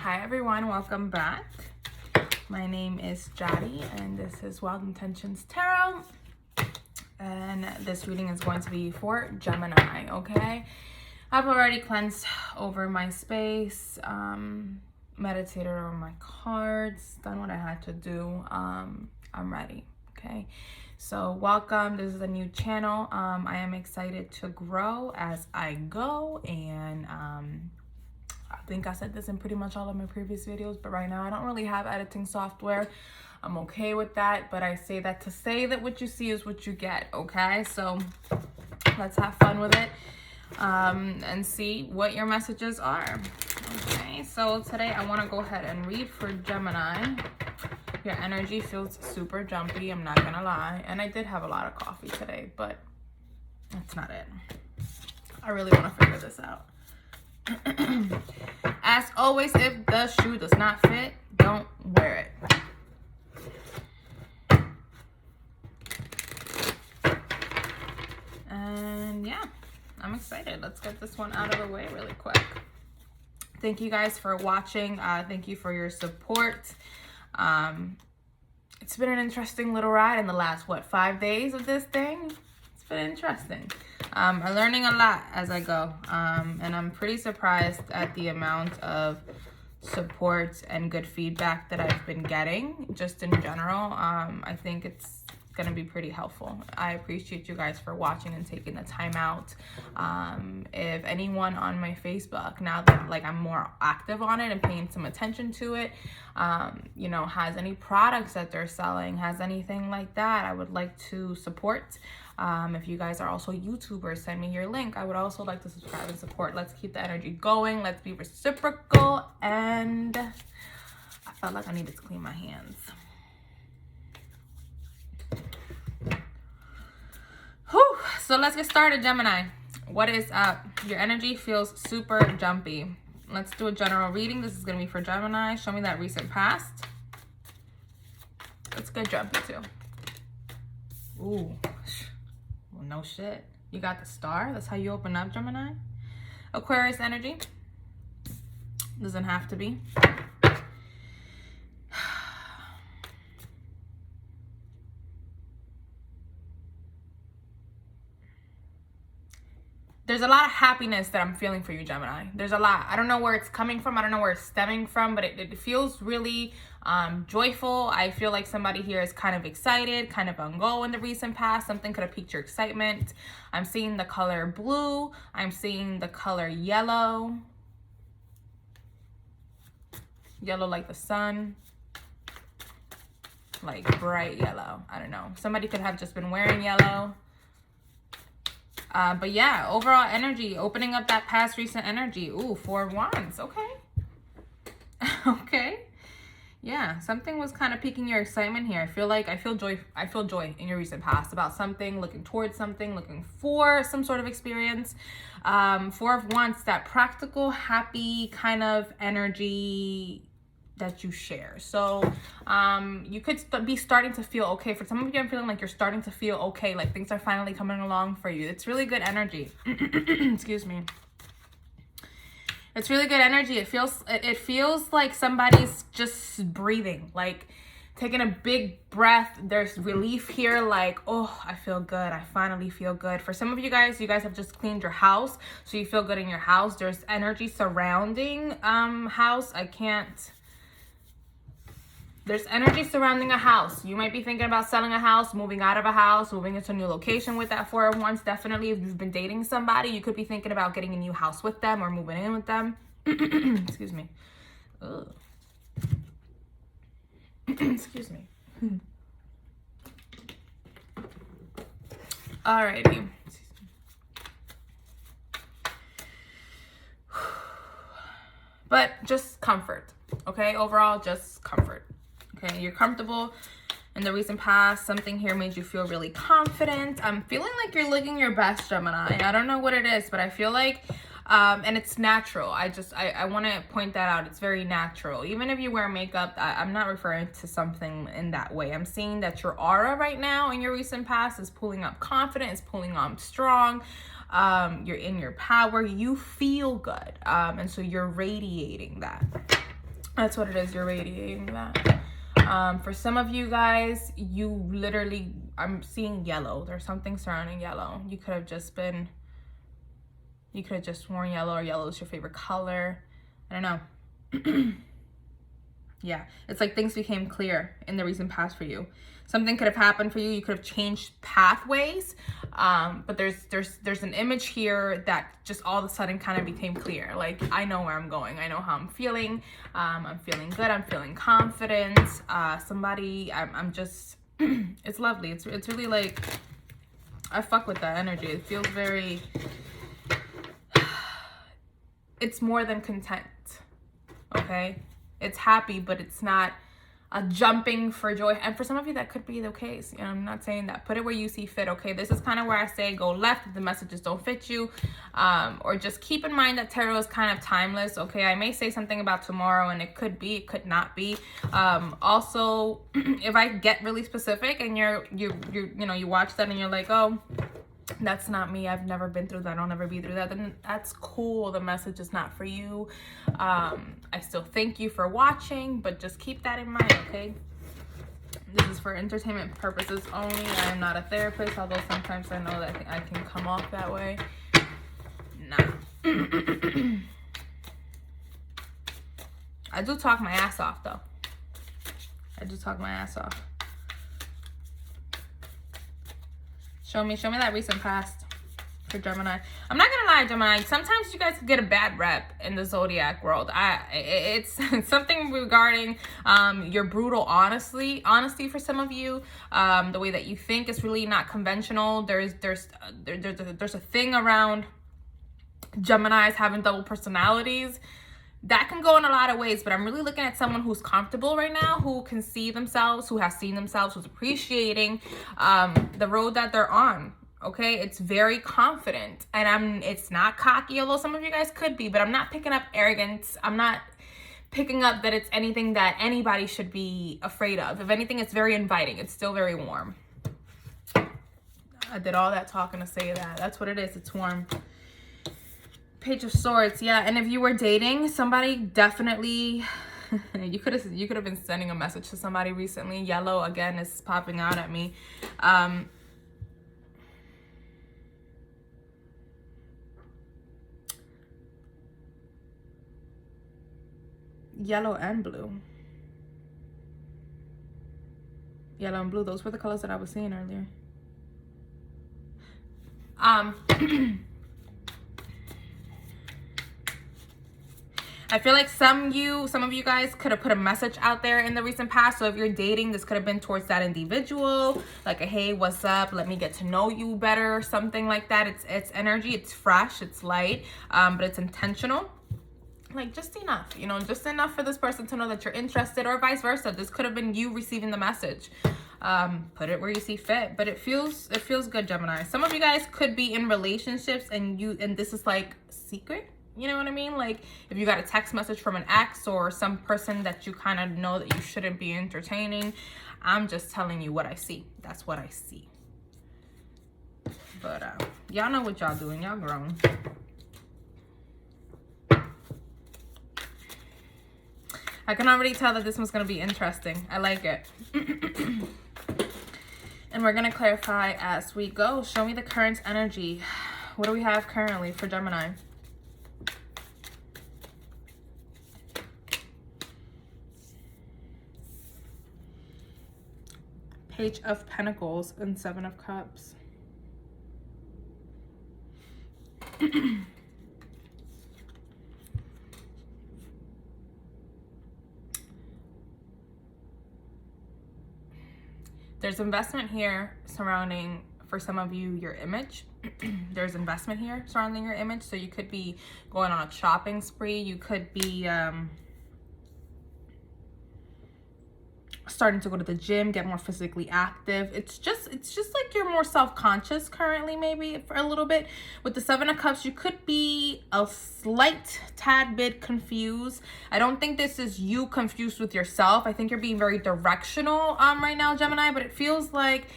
Hi everyone, welcome back. My name is Jody and this is Wild Intentions Tarot. And this reading is going to be for Gemini, okay? I've already cleansed over my space, meditated over my cards, done what I had to do. I'm ready, okay? So welcome, this is a new channel. I am excited to grow as I go, and I think I said this in pretty much all of my previous videos, but right now I don't really have editing software. I'm okay with that, but I say that to say that what you see is what you get, okay? So let's have fun with it and see what your messages are. Okay, so today I want to go ahead and read for Gemini. Your energy feels super jumpy, I'm not gonna lie. And I did have a lot of coffee today, but that's not it. I really want to figure this out. As always, if the shoe does not fit, don't wear it. And yeah, I'm excited. Let's get this one out of the way really quick. Thank you guys for watching. Thank you for your support. It's been an interesting little ride in the last, 5 days of this thing? It's been interesting. I'm learning a lot as I go, and I'm pretty surprised at the amount of support and good feedback that I've been getting just in general. I think it's gonna be pretty helpful. I appreciate you guys for watching and taking the time out. If anyone on my Facebook, now that I'm more active on it and paying some attention to it, you know, has any products that they're selling, has anything like that, I would like to support. If you guys are also YouTubers, send me your link. I would also like to subscribe and support. Let's keep the energy going. Let's be reciprocal. And I felt like I needed to clean my hands. Whew. So let's get started, Gemini. What is up? Your energy feels super jumpy. Let's do a general reading. This is going to be for Gemini. Show me that recent past. Let's get jumpy too. Ooh. Well, no shit. You got the star. That's how you open up, Gemini. Aquarius energy. Doesn't have to be. There's a lot of happiness that I'm feeling for you, Gemini. There's a lot. I don't know where it's coming from. I don't know where it's stemming from, but it feels really joyful. I feel like somebody here is kind of excited, kind of on go in the recent past. Something could have piqued your excitement. I'm seeing the color blue. I'm seeing the color yellow. Yellow like the sun. Like bright yellow. I don't know. Somebody could have just been wearing yellow. But yeah, overall energy, opening up that past recent energy. Ooh, 4 of Wands. Okay. Okay. Yeah, something was kind of piquing your excitement here. I feel joy in your recent past about something, looking towards something, looking for some sort of experience. 4 of Wands, that practical, happy kind of energy that you share. So you could be starting to feel okay. For some of you, I'm feeling like you're starting to feel okay, like things are finally coming along for you. It's really good energy. Excuse me. It's really good energy. It feels like somebody's just breathing, like taking a big breath. There's relief here, like, oh, I feel good. I finally feel good. For some of you guys have just cleaned your house, so you feel good in your house. There's energy surrounding house. There's energy surrounding a house. You might be thinking about selling a house, moving out of a house, moving into a new location with that 4 of Wands. Definitely, if you've been dating somebody, you could be thinking about getting a new house with them or moving in with them. Excuse me. Ugh. Excuse me. Alrighty. But just comfort, okay? Overall, just comfort. Okay, you're comfortable in the recent past. Something here made you feel really confident. I'm feeling like you're looking your best, Gemini. I don't know what it is, but I feel like, and it's natural. I want to point that out. It's very natural. Even if you wear makeup, I'm not referring to something in that way. I'm seeing that your aura right now in your recent past is pulling up confidence, pulling up strong. You're in your power. You feel good. And so you're radiating that. That's what it is. You're radiating that. For some of you guys, you literally, I'm seeing yellow. There's something surrounding yellow. You could have just worn yellow, or yellow is your favorite color. I don't know. Yeah, it's like things became clear in the recent past for you. Something could have happened for you. You could have changed pathways. But there's an image here that just all of a sudden kind of became clear. Like, I know where I'm going. I know how I'm feeling. I'm feeling good. I'm feeling confident. I'm just, it's lovely. It's really like, I fuck with that energy. It feels very, it's more than content, okay? It's happy, but it's not a jumping for joy. And for some of you, that could be the case. You know, I'm not saying that. Put it where you see fit, okay? This is kind of where I say go left if the messages don't fit you. Or just keep in mind that tarot is kind of timeless, okay? I may say something about tomorrow, and it could be, it could not be. Also, if I get really specific and you watch that and you're like, oh, that's not me, I've never been through that, I'll never be through that, then that's cool. The message is not for you. I still thank you for watching, but just keep that in mind, okay? This is for entertainment purposes only. I am not a therapist, although sometimes I know that I can come off that way. Nah. I do talk my ass off, though. I do talk my ass off. Show me that recent past for Gemini. I'm not gonna lie, Gemini, sometimes you guys get a bad rep in the zodiac world. It's something regarding your brutal honesty for some of you. The way that you think is really not conventional. There's a thing around Geminis having double personalities. That can go in a lot of ways, but I'm really looking at someone who's comfortable right now, who can see themselves, who has seen themselves, who's appreciating the road that they're on, okay? It's very confident, and it's not cocky, although some of you guys could be, but I'm not picking up arrogance. I'm not picking up that it's anything that anybody should be afraid of. If anything, it's very inviting. It's still very warm. I did all that talking to say that. That's what it is. It's warm. Page of Swords, yeah. And if you were dating somebody, definitely you could have been sending a message to somebody recently. Yellow again is popping out at me. Yellow and blue. Yellow and blue, those were the colors that I was seeing earlier. I feel like some of you guys could have put a message out there in the recent past. So if you're dating, this could have been towards that individual, like a hey, what's up, let me get to know you better, something like that. It's energy, it's fresh, it's light, but it's intentional. Like just enough, you know, just enough for this person to know that you're interested, or vice versa. This could have been you receiving the message. Put it where you see fit, but it feels good, Gemini. Some of you guys could be in relationships and this is like secret. You know what I mean? Like if you got a text message from an ex or some person that you kind of know that you shouldn't be entertaining. I'm just telling you what I see. That's what I see. But y'all know what y'all doing. Y'all grown. I can already tell that this one's going to be interesting. I like it. And we're going to clarify as we go. Show me the current energy. What do we have currently for Gemini? Page of Pentacles and Seven of Cups. There's investment here surrounding, for some of you, your image. There's investment here surrounding your image. So you could be going on a shopping spree. You could be starting to go to the gym, get more physically active. It's just like you're more self-conscious currently, maybe for a little bit. With the Seven of Cups, you could be a slight tad bit confused. I don't think this is you confused with yourself. I think you're being very directional right now, Gemini, but it feels like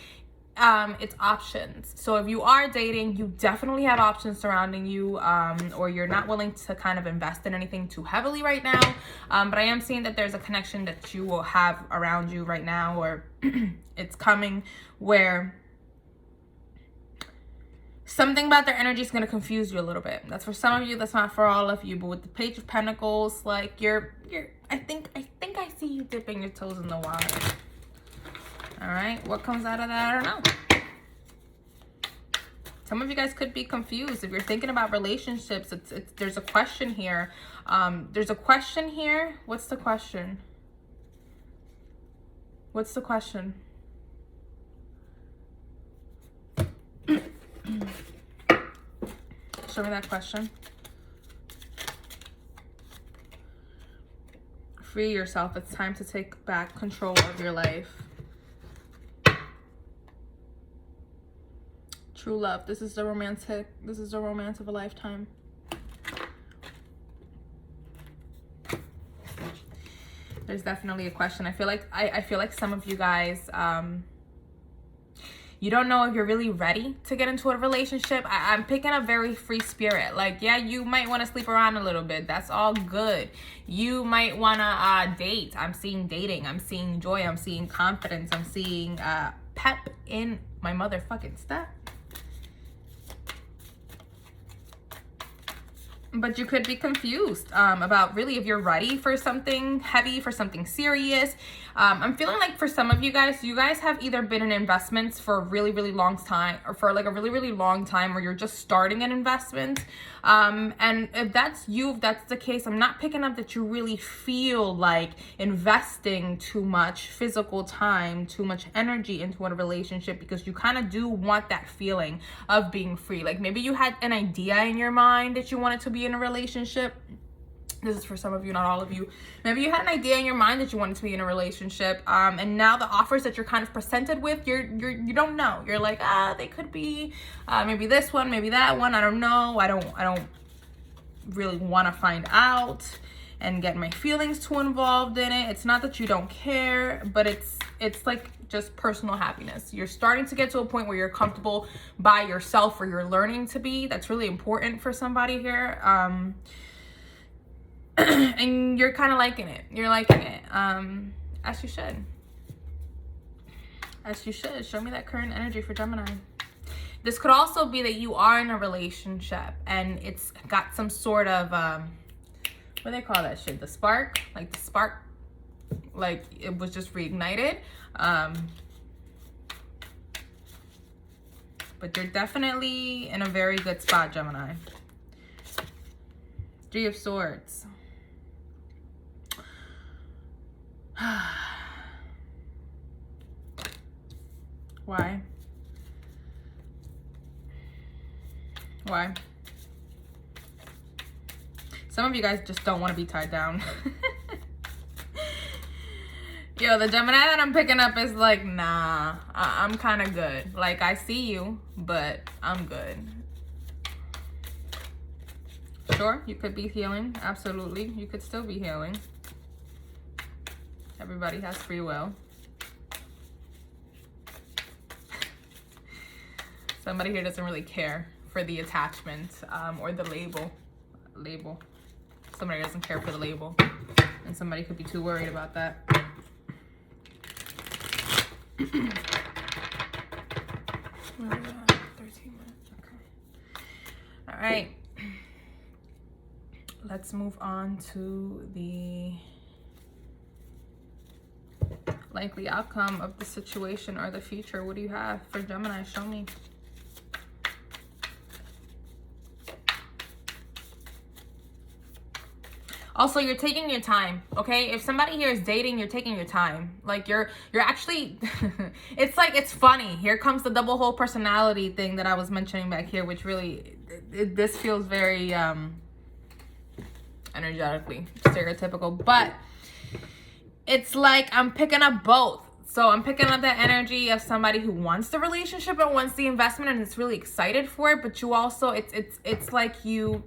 it's options. So if you are dating, you definitely have options surrounding you, or you're not willing to kind of invest in anything too heavily right now. But I am seeing that there's a connection that you will have around you right now, or it's coming, where something about their energy is going to confuse you a little bit. That's for some of you, that's not for all of you. But with the Page of Pentacles, like I think I see you dipping your toes in the water. All right, what comes out of that, I don't know. Some of you guys could be confused if you're thinking about relationships. There's a question here. There's a question here. What's the question? What's the question? Show me that question. Free yourself. It's time to take back control of your life. True love. This is the romance of a lifetime. There's definitely a question. I feel like some of you guys, you don't know if you're really ready to get into a relationship. I'm picking up very free spirit. Like, yeah, you might want to sleep around a little bit. That's all good. You might want to date. I'm seeing dating. I'm seeing joy. I'm seeing confidence. I'm seeing pep in my motherfucking step. But you could be confused about really if you're ready for something heavy, for something serious. I'm feeling like for some of you guys have either been in investments for a really, really long time, or for like a really, really long time, or you're just starting an investment. And if that's you, if that's the case, I'm not picking up that you really feel like investing too much physical time, too much energy into a relationship, because you kind of do want that feeling of being free. Like maybe you had an idea in your mind that you wanted to be in a relationship. This is for some of you, not all of you. Maybe you had an idea in your mind that you wanted to be in a relationship, and now the offers that you're kind of presented with, you don't know. You're like, they could be maybe this one, maybe that one. I don't know. I don't really want to find out and get my feelings too involved in it. It's not that you don't care, but it's like just personal happiness. You're starting to get to a point where you're comfortable by yourself, or you're learning to be. That's really important for somebody here. And you're kind of liking it. You're liking it. As you should. As you should. Show me that current energy for Gemini. This could also be that you are in a relationship and it's got some sort of, what do they call that shit? The spark? Like the spark, like it was just reignited. But you're definitely in a very good spot, Gemini. Three of Swords. Why? Why? Some of you guys just don't want to be tied down. Yo, the Gemini that I'm picking up is like, nah, I'm kind of good. Like, I see you, but I'm good. Sure, you could be healing. Absolutely. You could still be healing. Everybody has free will. Somebody here doesn't really care for the attachment or the label. Somebody doesn't care for the label. And somebody could be too worried about that. 13 minutes. Okay. All right. Let's move on to the likely outcome of the situation or the future. What do you have for Gemini? Show me. Also, you're taking your time, okay? If somebody here is dating, you're taking your time. Like you're actually, it's like, it's funny. Here comes the double whole personality thing that I was mentioning back here, which really, this feels very energetically stereotypical, but it's like I'm picking up both. So I'm picking up that energy of somebody who wants the relationship and wants the investment and is really excited for it, but you also, it's like you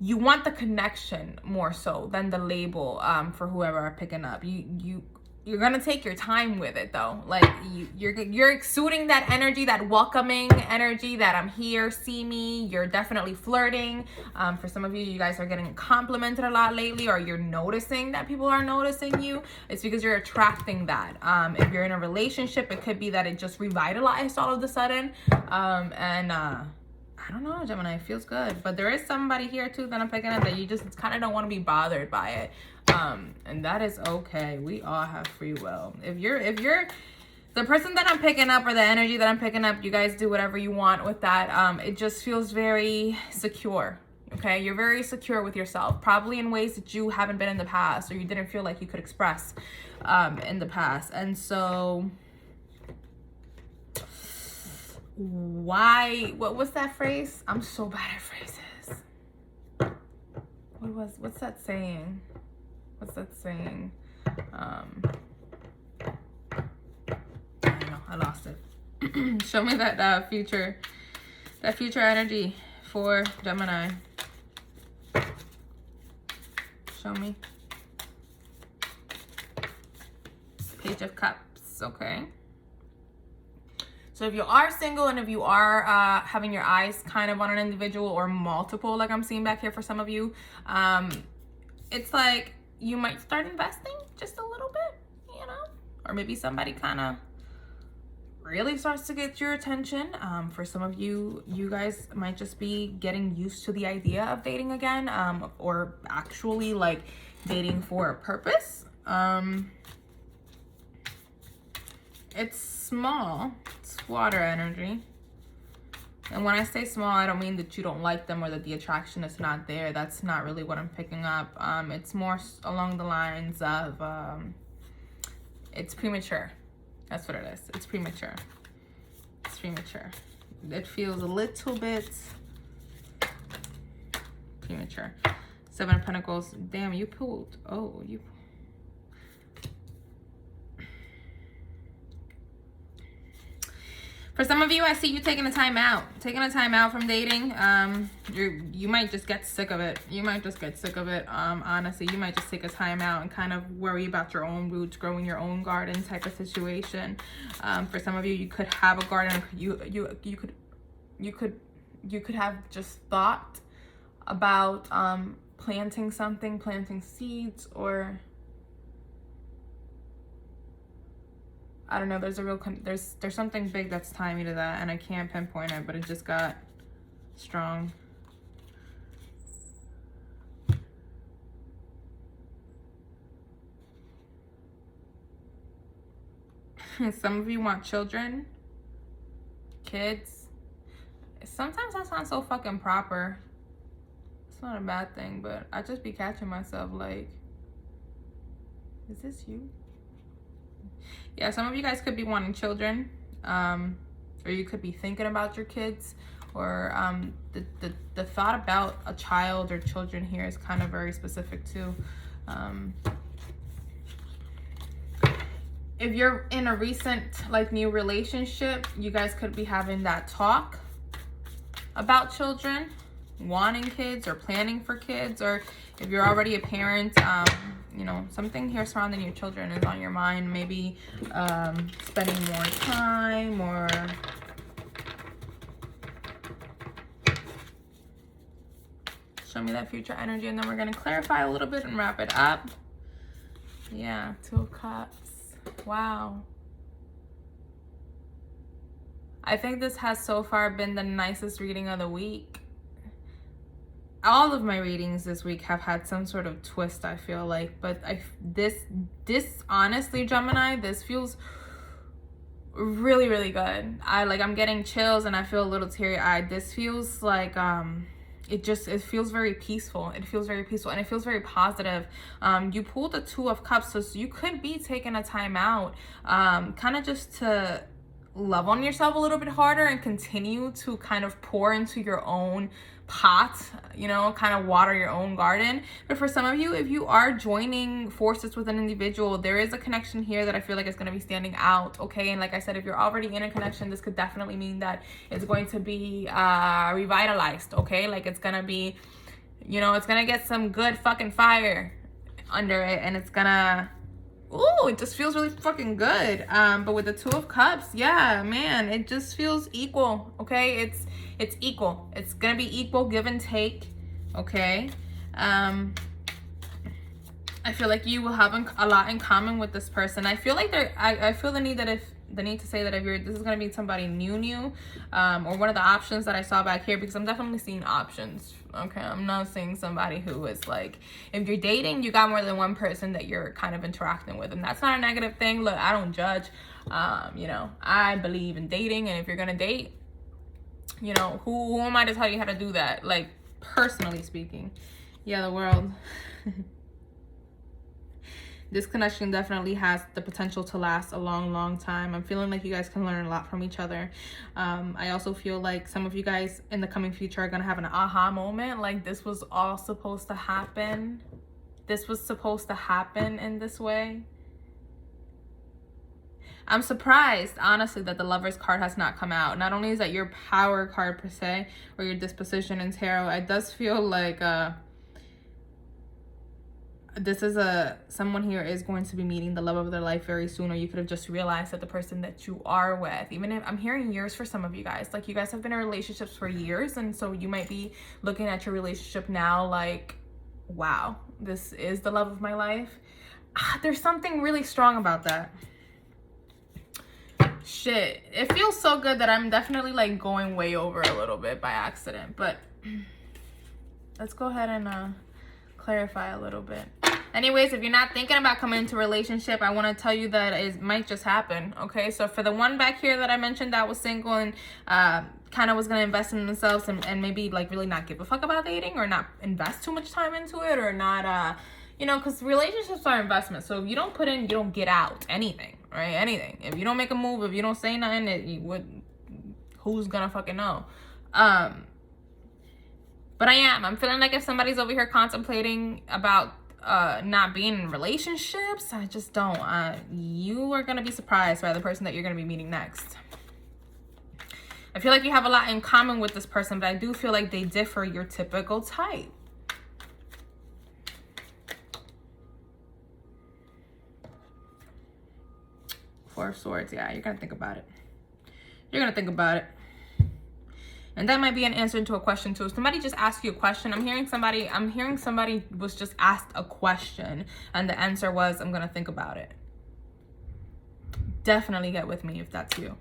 want the connection more so than the label for whoever are picking up. you're gonna take your time with it though. Like you're exuding that energy, that welcoming energy, that I'm here, see me. You're definitely flirting. For some of you, you guys are getting complimented a lot lately, or you're noticing that people are noticing you. It's because you're attracting that. If you're in a relationship, it could be that it just revitalized all of a sudden. I don't know, Gemini, it feels good. But there is somebody here too that I'm picking up that you just kind of don't want to be bothered by it. And that is okay. We all have free will. If you're the person that I'm picking up, or the energy that I'm picking up, you guys do whatever you want with that. It just feels very secure. Okay, you're very secure with yourself, probably in ways that you haven't been in the past, or you didn't feel like you could express in the past. And so what's that phrase? I'm so bad at phrases. What's that saying? What's that saying? I don't know, I lost it. Show me that future energy for Gemini. Show me. Page of Cups, okay. So if you are single, and if you are having your eyes kind of on an individual or multiple, like I'm seeing back here for some of you, it's like you might start investing just a little bit, you know, or maybe somebody kind of really starts to get your attention. For some of you, you guys might just be getting used to the idea of dating again, or actually like dating for a purpose. It's small. It's water energy. And when I say small, I don't mean that you don't like them or that the attraction is not there. That's not really what I'm picking up. It's more along the lines of it's premature. That's what it is. It's premature. It's premature. It feels a little bit premature. Seven of Pentacles. Damn, you pulled. Oh, you. For some of you, I see you taking a time out. Taking a time out from dating. You might just get sick of it. You might just get sick of it. Honestly, you might just take a time out and kind of worry about your own roots, growing your own garden type of situation. For some of you, you could have a garden. You could have just thought about planting something, planting seeds, or I don't know, there's a real, there's something big that's tying me to that, and I can't pinpoint it, but it just got strong. Some of you want children, kids. Sometimes that sounds so fucking proper. It's not a bad thing, but I just be catching myself like, is this you? Yeah, some of you guys could be wanting children, or you could be thinking about your kids, or the thought about a child or children here is kind of very specific too. If you're in a recent like new relationship, you guys could be having that talk about children, wanting kids or planning for kids, or if you're already a parent, you know, something here surrounding your children is on your mind. Maybe spending more time, or show me that future energy, and then we're going to clarify a little bit and wrap it up. Yeah, Two of Cups. Wow. I think this has so far been the nicest reading of the week. All of my readings this week have had some sort of twist, I feel like, but this honestly, Gemini, this feels really, really good. I'm getting chills and I feel a little teary-eyed. This feels like it feels very peaceful. It feels very peaceful, and it feels very positive. You pulled the Two of Cups, so you could be taking a time out, kind of just to love on yourself a little bit harder and continue to kind of pour into your own pot, you know, kind of water your own garden. But for some of you, if you are joining forces with an individual, there is a connection here that I feel like is going to be standing out, okay? And like I said, if you're already in a connection, this could definitely mean that it's going to be revitalized, okay? Like it's going to be, you know, it's going to get some good fucking fire under it, and it's going to Ooh, it just feels really fucking good. But with the Two of Cups, yeah, man, it just feels equal, okay? It's equal. It's gonna be equal, give and take, okay? I feel like you will have a lot in common with this person. I feel like I feel the need to say that if this is gonna be somebody new, or one of the options that I saw back here, because I'm definitely seeing options. Okay, I'm not seeing somebody who is like, if you're dating, you got more than one person that you're kind of interacting with, and that's not a negative thing. Look, I don't judge. You know, I believe in dating, and if you're gonna date, you know, who am I to tell you how to do that? Like, personally speaking, yeah, the World. This connection definitely has the potential to last a long time. I'm feeling like you guys can learn a lot from each other. I also feel like some of you guys in the coming future are going to have an aha moment. Like, this was all supposed to happen. This was supposed to happen in this way. I'm surprised, honestly, that the Lover's card has not come out. Not only is that your power card per se, or your disposition in tarot, it does feel like this is someone here is going to be meeting the love of their life very soon, or you could have just realized that the person that you are with, even if I'm hearing years for some of you guys, like you guys have been in relationships for years, and so you might be looking at your relationship now like, wow, this is the love of my life. There's something really strong about that. Shit, it feels so good that I'm definitely like going way over a little bit by accident, but let's go ahead and clarify a little bit. Anyways, if you're not thinking about coming into a relationship, I want to tell you that it might just happen, okay? So for the one back here that I mentioned that was single and kind of was going to invest in themselves and maybe like really not give a fuck about dating, or not invest too much time into it, or not, you know, because relationships are investments. So if you don't put in, you don't get out anything, right? Anything. If you don't make a move, if you don't say nothing, who's going to fucking know? But I'm feeling like if somebody's over here contemplating about not being in relationships, I just don't. You are gonna be surprised by the person that you're gonna be meeting next. I feel like you have a lot in common with this person, but I do feel like they differ your typical type. Four of Swords, yeah, you're gonna think about it. You're gonna think about it. And that might be an answer to a question too. If somebody just asked you a question, I'm hearing somebody was just asked a question and the answer was, I'm gonna think about it. Definitely get with me if that's you.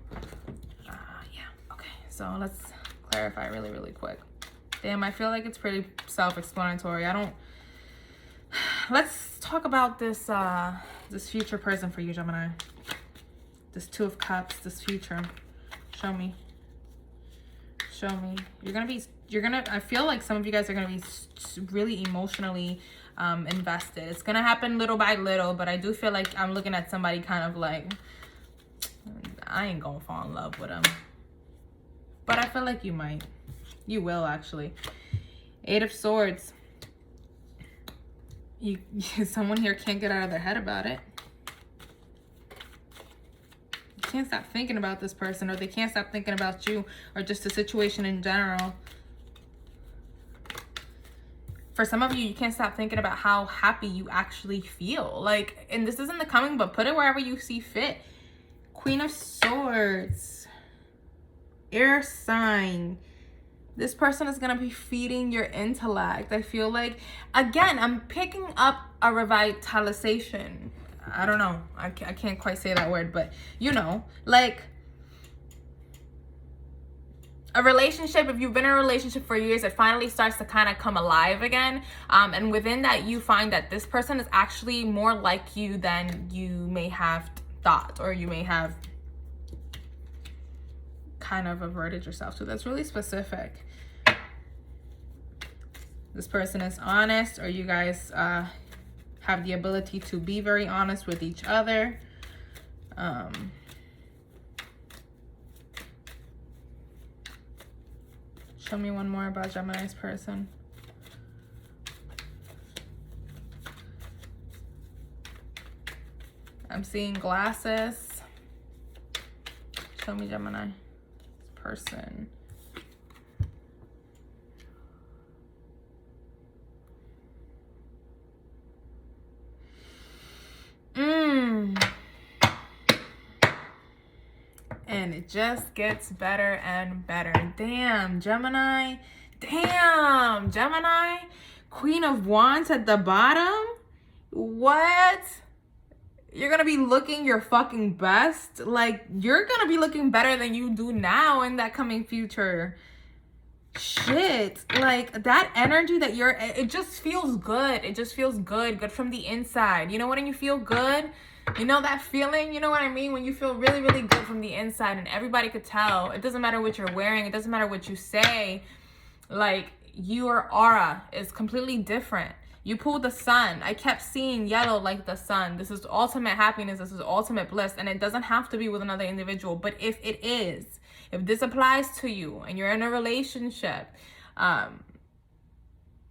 Yeah, okay, so let's clarify really quick. Damn, I feel like it's pretty self-explanatory. Let's talk about this this future person for you, Gemini. This Two of Cups, this future. Show me. Show me. I feel like some of you guys are gonna be really emotionally invested. It's gonna happen little by little, but I do feel like I'm looking at somebody kind of like, I ain't gonna fall in love with them, but I feel like you might. You will, actually. Eight of Swords. Someone here can't get out of their head about it. Can't stop thinking about this person, or they can't stop thinking about you, or just the situation in general. For some of you, you can't stop thinking about how happy you actually feel. Like, and this isn't the coming, but put it wherever you see fit. Queen of Swords. Air sign. This person is going to be feeding your intellect. I feel like, again, I'm picking up a revitalization. I don't know. I can't quite say that word, but you know, like a relationship, if you've been in a relationship for years, it finally starts to kind of come alive again. And within that, you find that this person is actually more like you than you may have thought, or you may have kind of averted yourself to. That's really specific. This person is honest, or you guys have the ability to be very honest with each other. Show me one more about Gemini's person. I'm seeing glasses. Show me Gemini person. and it just gets better and better. Damn, Gemini. Damn, Gemini. Queen of Wands at the bottom. What? You're gonna be looking your fucking best. Like, you're gonna be looking better than you do now in that coming future. Shit. Like, that energy that you're, it just feels good. It just feels good. Good from the inside. You know when you feel good? You know that feeling? You know what I mean? When you feel really, really good from the inside and everybody could tell. It doesn't matter what you're wearing. It doesn't matter what you say. Like, your aura is completely different. You pulled the sun. I kept seeing yellow like the sun. This is ultimate happiness. This is ultimate bliss. And it doesn't have to be with another individual. But if it is, if this applies to you and you're in a relationship,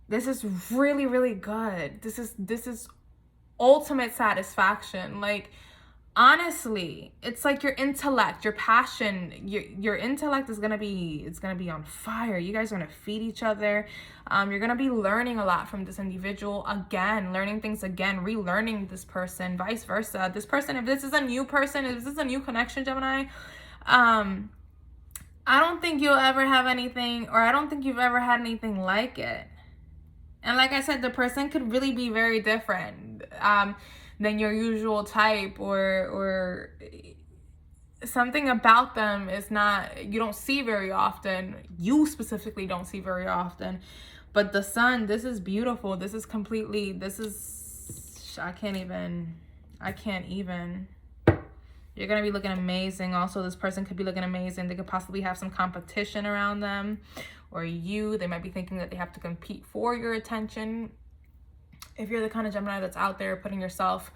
this is really, really good. This is ultimate satisfaction. Like, honestly, it's like your intellect, your passion, your intellect is gonna be on fire. You guys are gonna feed each other. You're gonna be learning a lot from this individual again, learning things again, relearning this person, vice versa. This person, if this is a new person, if this is a new connection, Gemini, I don't think you'll ever have anything, or I don't think you've ever had anything like it. And like I said, the person could really be very different than your usual type, or something about them is not, you don't see very often. You specifically don't see very often. But the sun, this is beautiful. This is completely, this is, I can't even. You're going to be looking amazing. Also, this person could be looking amazing. They could possibly have some competition around them, or you. They might be thinking that they have to compete for your attention. If you're the kind of Gemini that's out there putting yourself,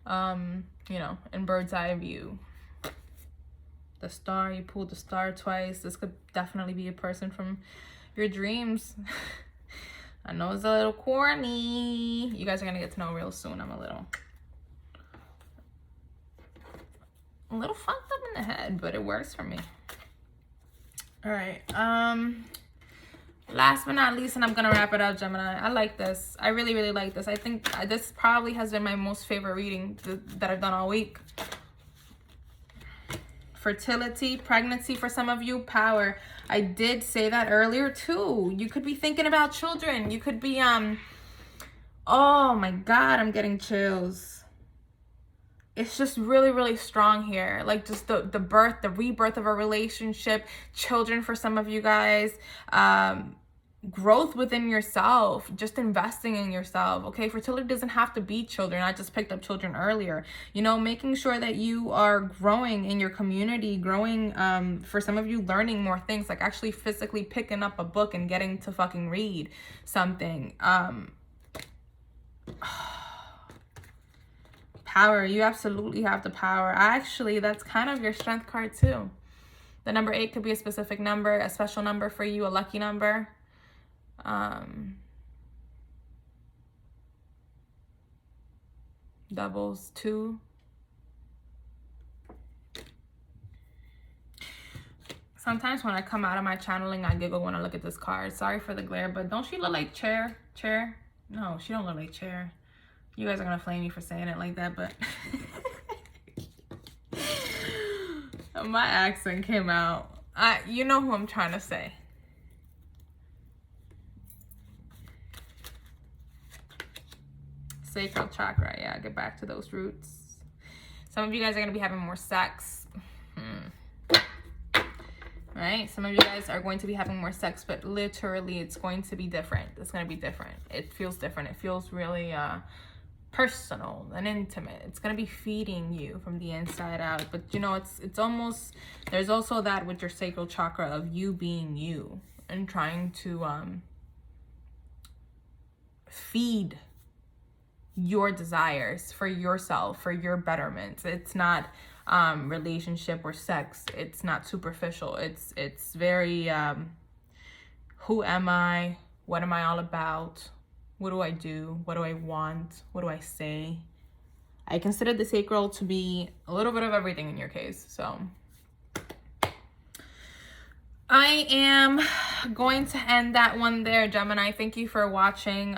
you know, in bird's eye view. The star, you pulled the star twice. This could definitely be a person from your dreams. I know it's a little corny. You guys are going to get to know real soon. I'm a little fucked up in the head, but it works for me. All right. Last but not least, and I'm gonna wrap it up, Gemini. I like this. I really, really like this. I think this probably has been my most favorite reading that I've done all week. Fertility, pregnancy for some of you, power. I did say that earlier too. You could be thinking about children. You could be oh my God, I'm getting chills. It's just really, really strong here. Like, just the birth, the rebirth of a relationship, children for some of you guys, growth within yourself, just investing in yourself. Okay, fertility doesn't have to be children. I just picked up children earlier. You know, making sure that you are growing in your community, growing, for some of you, learning more things, like actually physically picking up a book and getting to fucking read something. Power. You absolutely have the power. Actually, that's kind of your strength card too. The number 8 could be a specific number, a special number for you, a lucky number. Doubles, 2. Sometimes when I come out of my channeling, I giggle when I look at this card. Sorry for the glare, but don't she look like Chair? No, she don't look like Chair. You guys are gonna flame me for saying it like that, but my accent came out. You know who I'm trying to say. Sacral chakra. Yeah, get back to those roots. Some of you guys are gonna be having more sex. Right? Some of you guys are going to be having more sex, but literally it's going to be different. It's gonna be different. It feels different. It feels really personal and intimate. It's gonna be feeding you from the inside out. But you know, it's almost, there's also that with your sacral chakra of you being you and trying to feed your desires for yourself, for your betterment. It's not relationship or sex. It's not superficial. It's very who am I? What am I all about? What do I do? What do I want? What do I say? I consider the sacral to be a little bit of everything in your case. So I am going to end that one there, Gemini. Thank you for watching.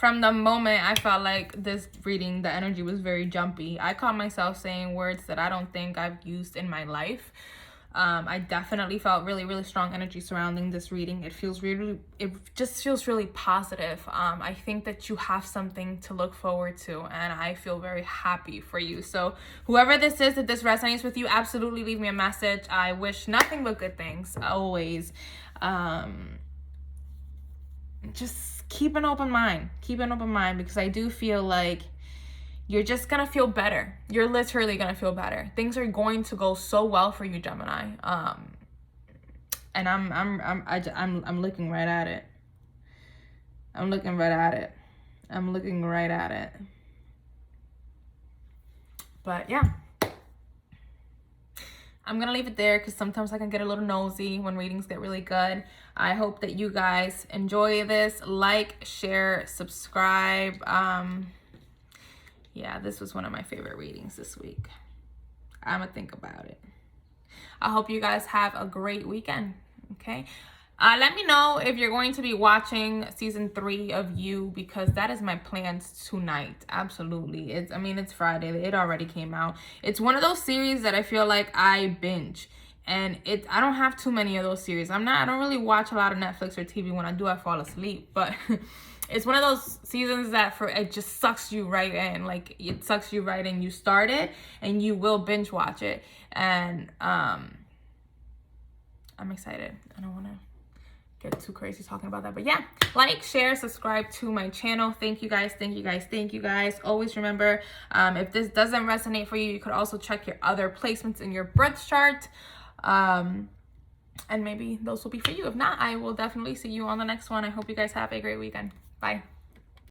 from the moment I felt like this reading, the energy was very jumpy. I caught myself saying words that I don't think I've used in my life. I definitely felt really, really strong energy surrounding this reading. It just feels really positive. I think that you have something to look forward to, and I feel very happy for you. So whoever this is, that this resonates with you, absolutely leave me a message. I wish nothing but good things always. Just keep an open mind. Keep an open mind, because I do feel like you're just gonna feel better. You're literally gonna feel better. Things are going to go so well for you, Gemini. And I'm looking right at it. I'm looking right at it. I'm looking right at it. But yeah, I'm gonna leave it there because sometimes I can get a little nosy when readings get really good. I hope that you guys enjoy this. Like, share, subscribe. Yeah, this was one of my favorite readings this week. I'm gonna think about it. I hope you guys have a great weekend, okay? Let me know if you're going to be watching season 3 of You, because that is my plans tonight. Absolutely. It's Friday. It already came out. It's one of those series that I feel like I binge. And I don't have too many of those series. I don't really watch a lot of Netflix or TV. When I do, I fall asleep. But it's one of those seasons that it just sucks you right in. Like, it sucks you right in. You start it and you will binge watch it. And I'm excited. I don't want to get too crazy talking about that, but yeah, like, share, subscribe to my channel. Thank you guys. Thank you guys. Thank you guys. Always remember, if this doesn't resonate for you, you could also check your other placements in your birth chart, and maybe those will be for you. If not, I will definitely see you on the next one. I hope you guys have a great weekend. Bye.